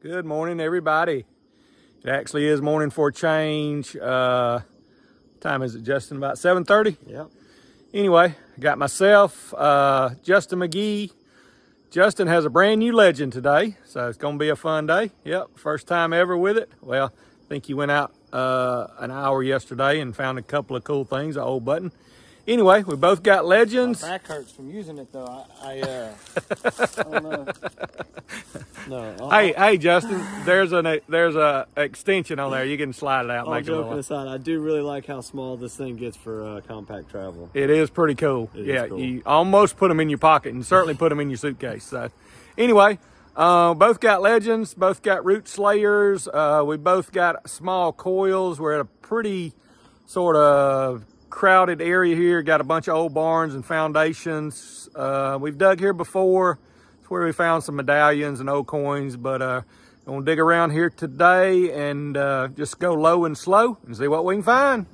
Good morning, everybody. It actually is morning for a change. Time is it, Justin? About 7:30? Yep. Anyway, I got myself, Justin McGee. Justin has a brand new Legend today, so it's gonna be a fun day. Yep, first time ever with it. Well, I think he went out an hour yesterday and found a couple of cool things, an old button. Anyway, we both got Legends. My back hurts from using it though. I don't know. No. Hey, Justin. There's a extension on there. You can slide it out. All make it joking aside, I do really like how small this thing gets for compact travel. It is pretty cool. It is cool. You almost put them in your pocket and certainly put them in your suitcase. So, anyway, both got Legends. Both got root slayers. We both got small coils. We're at a pretty sort of crowded area here. Got a bunch of old barns and foundations. We've dug here before. It's where we found some medallions and old coins, but I'm gonna dig around here today and just go low and slow and see what we can find.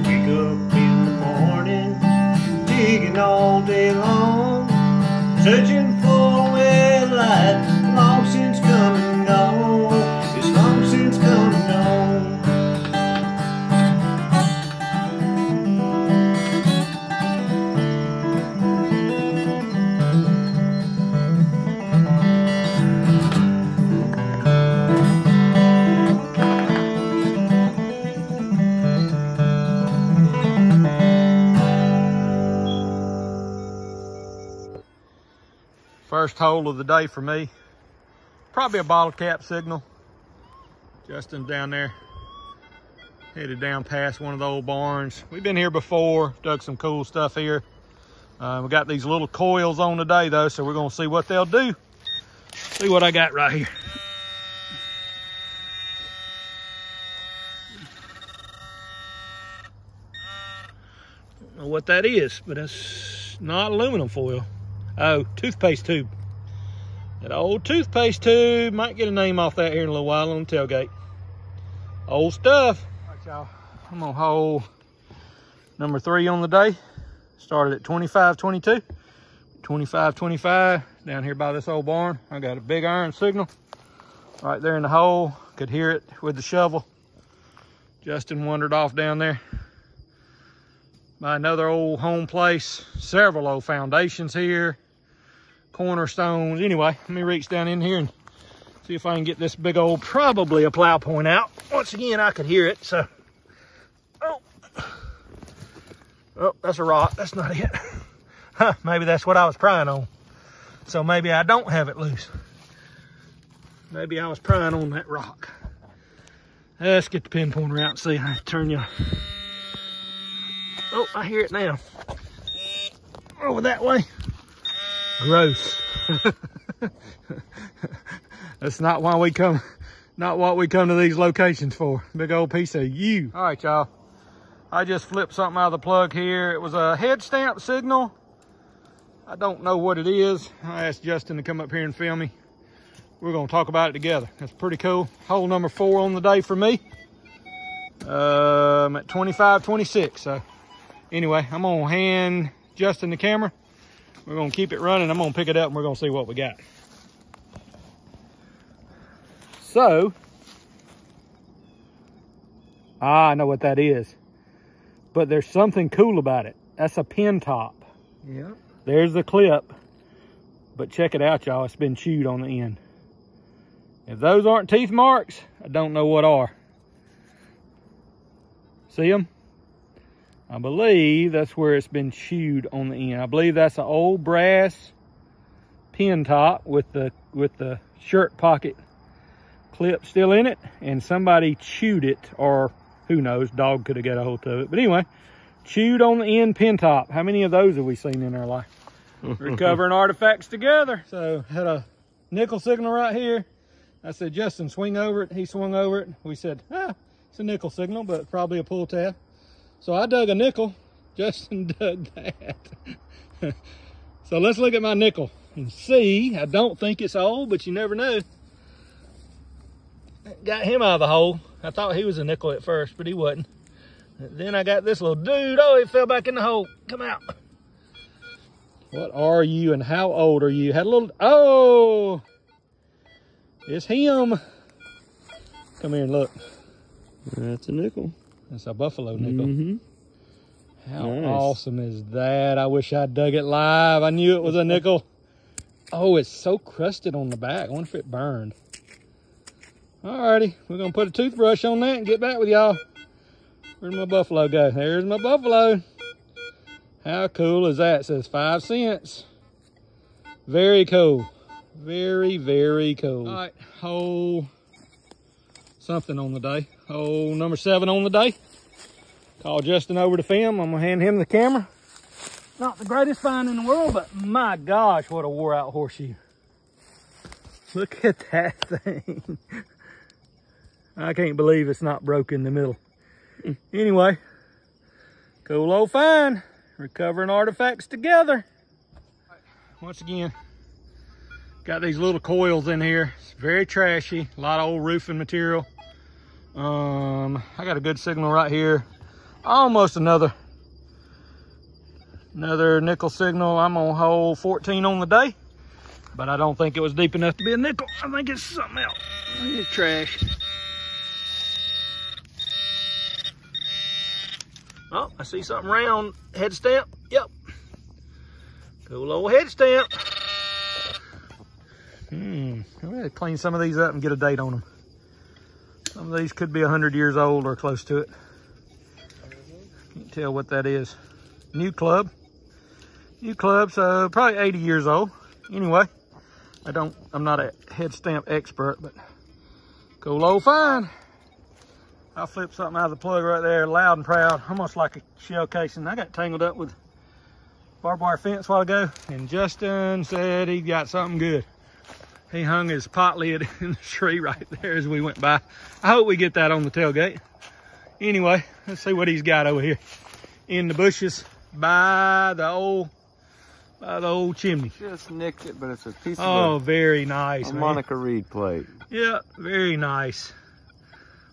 Wake up in the morning, digging all day long, searching for a way of light, long since come and gone. It's long since come and gone. First hole of the day for me. Probably a bottle cap signal. Justin's down there, headed down past one of the old barns. We've been here before, dug some cool stuff here. We got these little coils on today though, so we're gonna see what they'll do. See what I got right here. Don't know what that is, but it's not aluminum foil. Oh, toothpaste tube. That old toothpaste tube. Might get a name off that here in a little while on the tailgate. Old stuff. All right, y'all. I'm on hole number 3 on the day. Started at 25.22. 25.25 down here by this old barn. I got a big iron signal right there in the hole. Could hear it with the shovel. Justin wandered off down there by another old home place. Several old foundations here. Cornerstones. Anyway, let me reach down in here and see if I can get this big old, probably a plow point out. Once again, I could hear it, so. Oh, that's a rock. That's not it. Huh, maybe that's what I was prying on. So maybe I don't have it loose. Maybe I was prying on that rock. Let's get the pin pointer out and see how to turn you. Oh, I hear it now. Over that way. Gross. That's not why we come, not what we come to these locations for. Big old piece of you. All right, y'all. I just flipped something out of the plug here. It was a head stamp signal. I don't know what it is. I asked Justin to come up here and film me. We're gonna talk about it together. That's pretty cool. Hole number 4 on the day for me. I'm at 25.26. So anyway, I'm gonna hand Justin the camera. We're gonna keep it running. I'm gonna pick it up and we're gonna see what we got. So, I know what that is, but there's something cool about it. That's a pin top. Yep. There's the clip, but check it out, y'all. It's been chewed on the end. If those aren't teeth marks, I don't know what are. See them? I believe that's where it's been chewed on the end. I believe that's an old brass pin top with the shirt pocket clip still in it, and somebody chewed it, or who knows, dog could have got a hold of it. But anyway, chewed on the end pin top. How many of those have we seen in our life? Recovering artifacts together. So had a nickel signal right here. I said, Justin, swing over it. He swung over it. We said, it's a nickel signal, but probably a pull tab. So I dug a nickel. Justin dug that. So let's look at my nickel and see. I don't think it's old, but you never know. Got him out of the hole. I thought he was a nickel at first, but he wasn't. And then I got this little dude. Oh, it fell back in the hole. Come out. What are you and how old are you? Had a little, oh, it's him. Come here and look. That's a nickel. That's a buffalo nickel. Mm-hmm. How Nice. awesome is that? I wish I'd dug it live. I knew it was a nickel. Oh, it's so crusted on the back. I wonder if it burned. Alrighty, we're gonna put a toothbrush on that and get back with y'all. Where'd my buffalo go? There's my buffalo. How cool is that? It says 5 cents. Very cool. Very, very cool. All right, hole something on the day. Hole number 7 on the day. Call Justin over to film. I'm gonna hand him the camera. Not the greatest find in the world, but my gosh, what a wore out horseshoe. Look at that thing. I can't believe it's not broke in the middle. Anyway, cool old find. Recovering artifacts together. Once again, got these little coils in here. It's very trashy. A lot of old roofing material. I got a good signal right here. Almost another nickel signal. I'm on hole 14 on the day, but I don't think it was deep enough to be a nickel. I think it's something else. I think it's trash. Oh, I see something round. Head stamp. Yep. Cool old head stamp. I'm gonna clean some of these up and get a date on them. Some of these could be 100 years old or close to it. Can't tell what that is. New club. New club, so probably 80 years old. Anyway, I'm not a head stamp expert, but cool old find. I'll flip something out of the plug right there, loud and proud, almost like a shell casing. I got tangled up with barbed wire fence a while ago, and Justin said he got something good. He hung his pot lid in the tree right there as we went by. I hope we get that on the tailgate. Anyway, let's see what he's got over here in the bushes by the old chimney. Just nicked it, but it's a piece of very nice, harmonica reed plate. Yeah, very nice.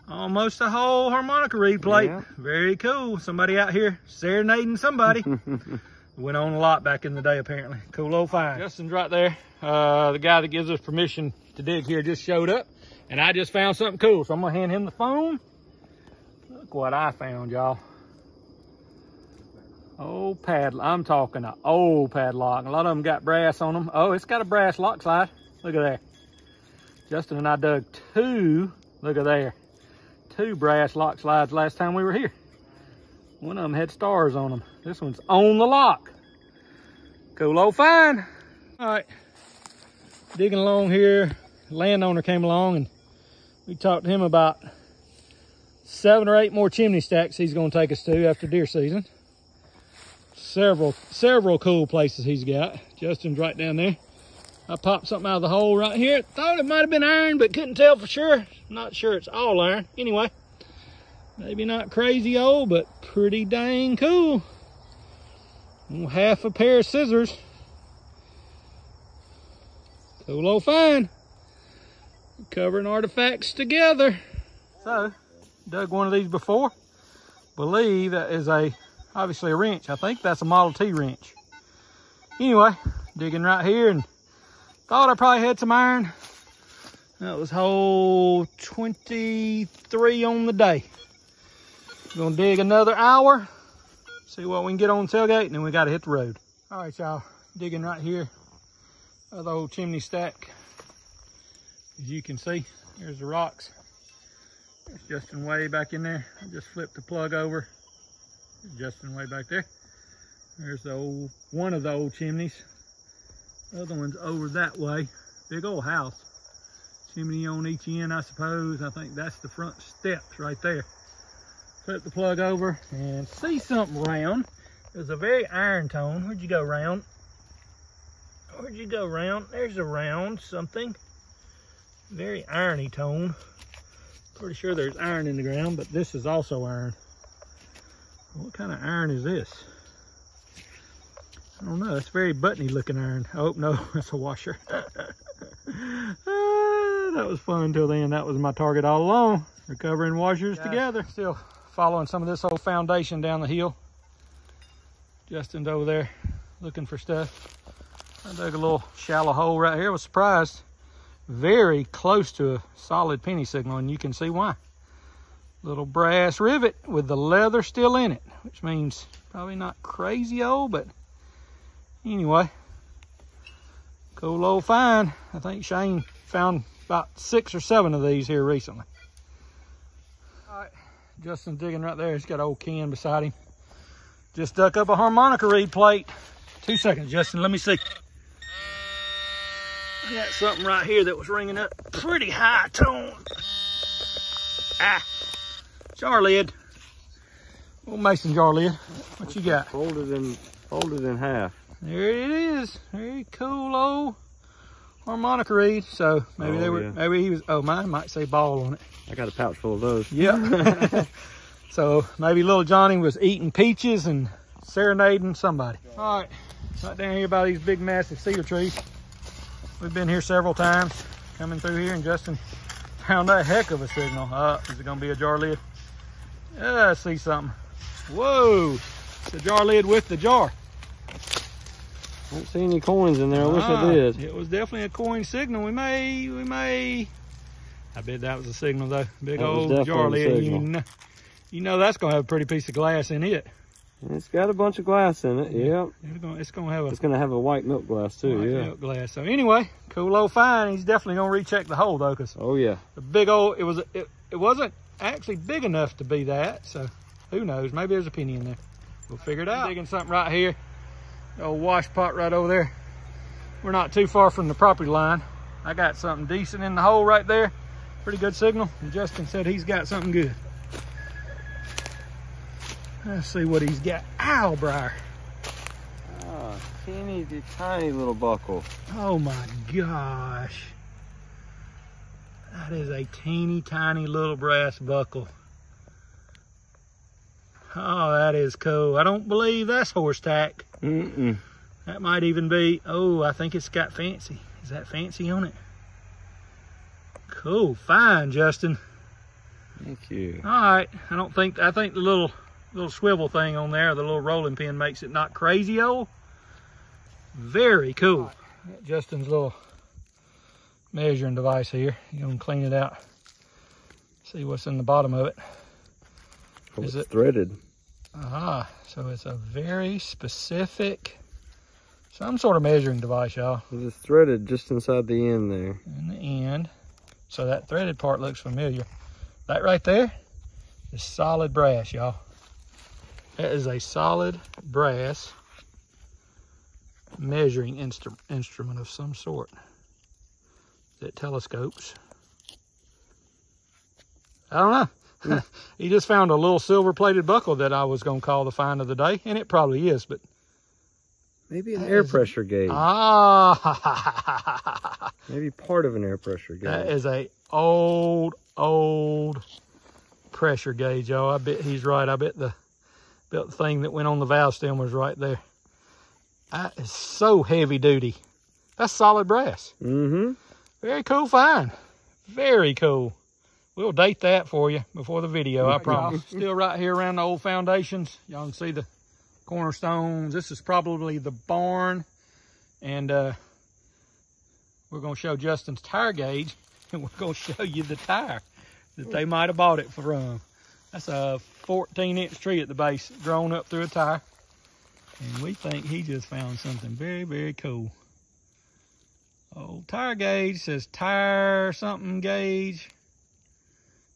Almost a whole harmonica reed plate. Yeah. Very cool. Somebody out here serenading somebody. Went on a lot back in the day, apparently. Cool old find. Justin's right there. The guy that gives us permission to dig here just showed up, and I just found something cool. So I'm gonna hand him the phone. Look what I found, y'all. Old padlock. I'm talking an old padlock. A lot of them got brass on them. Oh, it's got a brass lock slide. Look at that. Justin and I dug 2. Look at there. 2 brass lock slides last time we were here. One of them had stars on them. This one's on the lock. Cool old find. All right, digging along here. Landowner came along and we talked to him about 7 or 8 more chimney stacks he's gonna take us to after deer season. Several cool places he's got. Justin's right down there. I popped something out of the hole right here. Thought it might have been iron, but couldn't tell for sure. Not sure it's all iron. Anyway, maybe not crazy old, but pretty dang cool. Half a pair of scissors. Cool old find. Covering artifacts together. So, dug one of these before. Believe that is obviously a wrench. I think that's a Model T wrench. Anyway, digging right here and thought I probably had some iron. That was hole 23 on the day. Gonna dig another hour, see what we can get on the tailgate, and then we gotta hit the road. All right, y'all, digging right here. The old chimney stack. As you can see, there's the rocks. There's Justin way back in there. I just flipped the plug over. There's Justin way back there. There's one of the old chimneys. The other one's over that way. Big old house. Chimney on each end, I suppose. I think that's the front steps right there. Flip the plug over and see something round. There's a very iron tone. Where'd you go, round? Where'd you go, round? There's a round something. Very irony tone. Pretty sure there's iron in the ground, but this is also iron. What kind of iron is this? I don't know. It's very buttony looking iron. Oh, no, that's a washer. That was fun until then. That was my target all along. Recovering washers together. Still following some of this old foundation down the hill. Justin's over there looking for stuff. I dug a little shallow hole right here. I was surprised. Very close to a solid penny signal, and you can see why. Little brass rivet with the leather still in it, which means probably not crazy old, but anyway, cool old find. I think Shane found about 6 or 7 of these here recently. All right, Justin's digging right there. He's got old Ken beside him. Just dug up a harmonica reed plate. 2 seconds, Justin, let me see. I got something right here that was ringing up pretty high tone. Ah, jar lid. Old mason jar lid. What you got? Folded in half. There it is. Very cool old harmonica reed. So maybe maybe he was, oh, mine might say ball on it. I got a pouch full of those. Yep. So maybe little Johnny was eating peaches and serenading somebody. All right, right down here by these big massive cedar trees. We've been here several times, coming through here, and Justin found a heck of a signal. Is it gonna be a jar lid? I see something. Whoa, it's a jar lid with the jar. I don't see any coins in there. I wish I did. It was definitely a coin signal. We may. I bet that was a signal though. Big old jar lid. You know that's gonna have a pretty piece of glass in it. It's got a bunch of glass in it. Yep. It's gonna have a white milk glass too. White yeah. Milk glass. So anyway, cool old find. He's definitely gonna recheck the hole though, cause oh yeah, the big old it wasn't actually big enough to be that. So who knows? Maybe there's a penny in there. We'll figure it out. I'm digging something right here. The old wash pot right over there. We're not too far from the property line. I got something decent in the hole right there. Pretty good signal. And Justin said he's got something good. Let's see what he's got. Owlbriar. Oh, teeny tiny little buckle. Oh my gosh. That is a teeny tiny little brass buckle. Oh, that is cool. I don't believe that's horse tack. Mm-mm. That might even be, oh, I think it's got fancy. Is that fancy on it? Cool, fine, Justin. Thank you. All right, I think the little swivel thing on there, the little rolling pin, makes it not crazy old. Very cool. Right. Justin's little measuring device here. You're gonna clean it out. See what's in the bottom of it. Oh, is it threaded? So it's a very specific, some sort of measuring device, y'all. It's threaded just inside the end there. In the end. So that threaded part looks familiar. That right there is solid brass, y'all. That is a solid brass measuring instrument of some sort that telescopes. I don't know. He just found a little silver plated buckle that I was going to call the find of the day, and it probably is, but maybe an air pressure gauge. Maybe part of an air pressure gauge. That is a old pressure gauge, y'all. I bet he's right. I bet the thing that went on the valve stem was right there. That is so heavy duty. That's solid brass. Mm-hmm. Very cool find. Very cool. We'll date that for you before the video, I promise. Still right here around the old foundations. Y'all can see the cornerstones. This is probably the barn. And we're going to show Justin's tire gauge. And we're going to show you the tire that they might have bought it from. That's a 14-inch tree at the base, drawn up through a tire. And we think he just found something very, very cool. Old tire gauge says tire something gauge.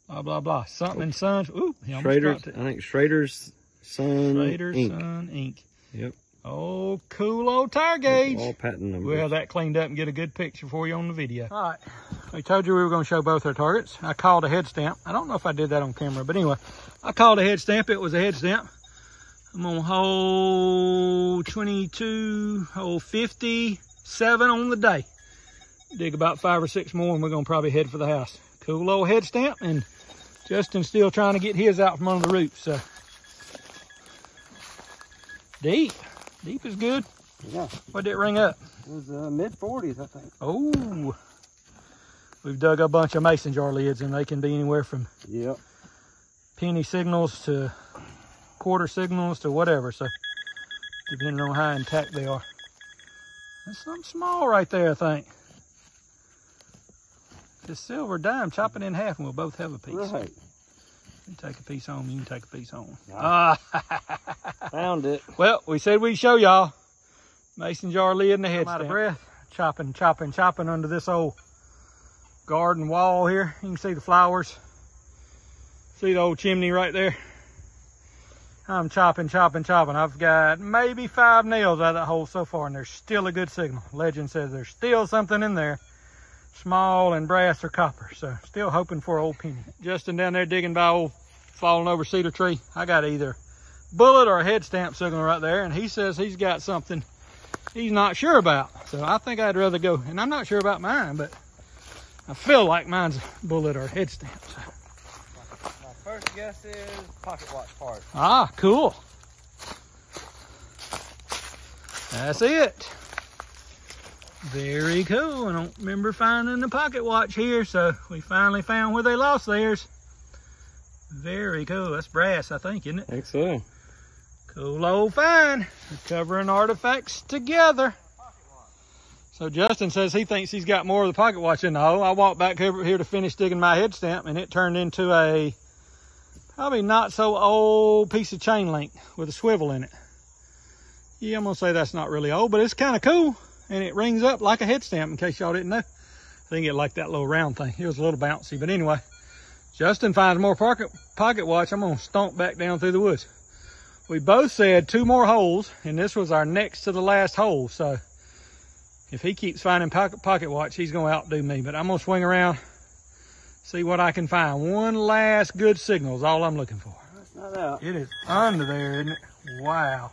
Blah, blah, blah. Something in Sons. Ooh, he almost dropped it. I think Schrader's Son Ink. Yep. Oh, cool old tire gauge. All patent numbers. We'll have that cleaned up and get a good picture for you on the video. All right. We told you we were going to show both our targets. I called a head stamp. I don't know if I did that on camera, but anyway, I called a head stamp. It was a head stamp. I'm on hole 22, hole 57 on the day. Dig about 5 or 6 more and we're going to probably head for the house. Cool old head stamp, and Justin's still trying to get his out from under the roots. So deep is good. Yeah. What did it ring up? It was mid-40s, I think. Oh, we've dug a bunch of mason jar lids, and they can be anywhere from penny signals to quarter signals to whatever, so depending on how intact they are. That's something small right there, I think. This silver dime, chop it in half and we'll both have a piece. Right. You take a piece home, you can take a piece home. Ah. Found it. Well, we said we'd show y'all. Mason jar lid and the head. I'm out of breath. Chopping under this old garden wall here. You can see the flowers. See the old chimney right there? I'm chopping. I've got maybe 5 nails out of that hole so far, and there's still a good signal. Legend says there's still something in there. Small and brass or copper, so still hoping for old penny. Justin down there digging by old fallen over cedar tree. I got either bullet or a head stamp signal right there, and he says he's got something he's not sure about. So I think I'd rather go, and I'm not sure about mine, but I feel like mine's a bullet or a head stamp. So. My first guess is pocket watch part. Ah, cool. That's it. Very cool. I don't remember finding the pocket watch here, so we finally found where they lost theirs. Very cool. That's brass, I think, isn't it? I think so. Cool old find. Recovering artifacts together. So Justin says he thinks he's got more of the pocket watch in the hole. I walked back over here to finish digging my head stamp, and it turned into a probably not so old piece of chain link with a swivel in it. Yeah, I'm gonna say that's not really old, but it's kind of cool. And it rings up like a head stamp, in case y'all didn't know. I think it like that little round thing. It was a little bouncy, but anyway. Justin finds more pocket watch. I'm gonna stomp back down through the woods. We both said 2 more holes, and this was our next to the last hole. So if he keeps finding pocket watch, he's gonna outdo me. But I'm gonna swing around, see what I can find. One last good signal is all I'm looking for. That's not out. It is under there, isn't it? Wow.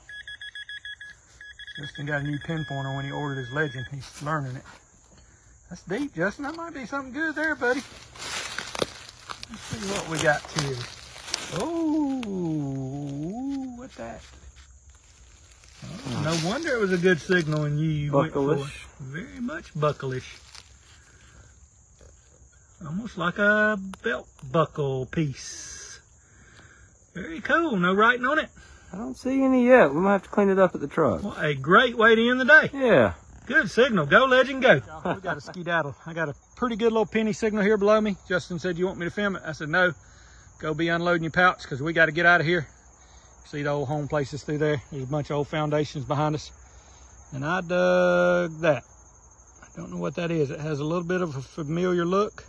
Justin got a new pin pointer when he ordered his Legend. He's learning it. That's deep, Justin. That might be something good there, buddy. Let's see what we got here. Oh, what's that? Oh, no wonder it was a good signal and you went for it. Very much buckleish. Almost like a belt buckle piece. Very cool. No writing on it. I don't see any yet. We might have to clean it up at the truck. Well, a great way to end the day. Yeah. Good signal. Go, Legend, go. We got a skedaddle. I got a pretty good little penny signal here below me. Justin said, you want me to film it? I said, no. Go be unloading your pouch because we got to get out of here. See the old home places through there. There's a bunch of old foundations behind us. And I dug that. I don't know what that is. It has a little bit of a familiar look.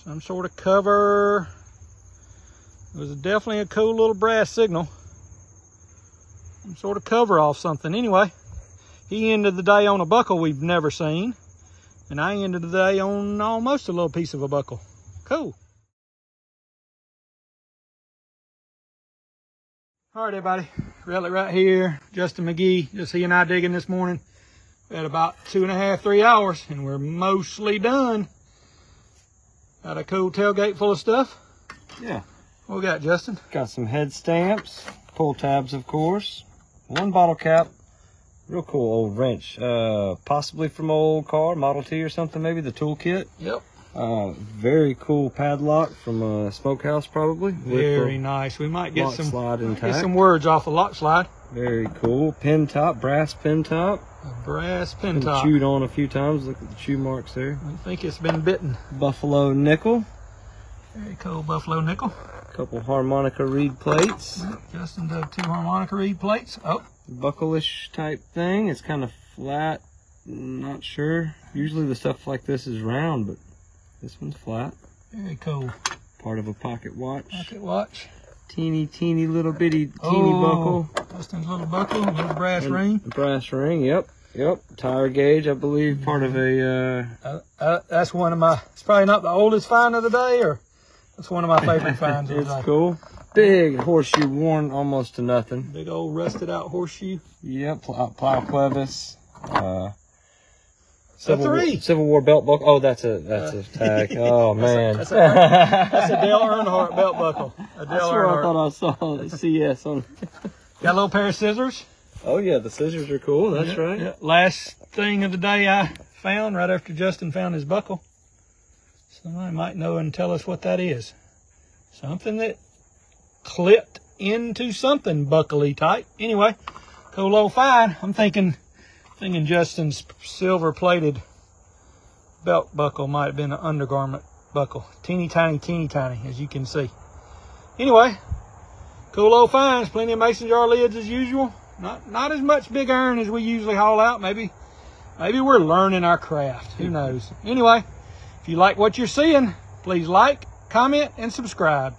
Some sort of cover. It was definitely a cool little brass signal. Some sort of cover off something. Anyway, he ended the day on a buckle we've never seen. And I ended the day on almost a little piece of a buckle. Cool. All right, everybody. Relic right here. Justin McGee. Just he and I digging this morning. We had about 2.5, 3 hours. And we're mostly done. Got a cool tailgate full of stuff. Yeah. What we got, Justin? Got some head stamps, pull tabs, of course, 1 bottle cap, real cool old wrench, possibly from old car, Model T or something, maybe the toolkit. Yep. Very cool padlock from a smokehouse, probably. Very nice. We might get some words off the lock slide. Very cool. Pin top, brass pin top. A brass pin Been top. chewed on a few times. Look at the chew marks there. I think it's been bitten. Buffalo nickel. Very cool buffalo nickel. Couple harmonica reed plates. Justin dug 2 harmonica reed plates. Oh. Buckleish type thing. It's kind of flat. Not sure. Usually the stuff like this is round, but this one's flat. Very cool. Part of a pocket watch. Pocket watch. Teeny little bitty buckle. Justin's little buckle, little brass ring. Brass ring, yep. Tire gauge, I believe, part of a... That's one of my, it's probably not the oldest find of the day, or that's one of my favorite finds of the day. It's cool. Big horseshoe worn almost to nothing. Big old rusted out horseshoe. Yep, plow clevis. Civil War belt buckle. Oh, that's a tag. Oh, man. That's a Dale Earnhardt belt buckle. That's where I thought I saw the CS on it. Got a little pair of scissors. Oh, yeah, the scissors are cool. That's right. Yeah. Last thing of the day I found right after Justin found his buckle. Somebody might know and tell us what that is. Something that clipped into something buckly type. Anyway, cool old find. I'm thinking Justin's silver-plated belt buckle might have been an undergarment buckle. Teeny tiny, as you can see. Anyway, cool old finds. Plenty of mason jar lids as usual. Not as much big iron as we usually haul out. Maybe we're learning our craft. Who knows? Anyway, if you like what you're seeing, please like, comment, and subscribe.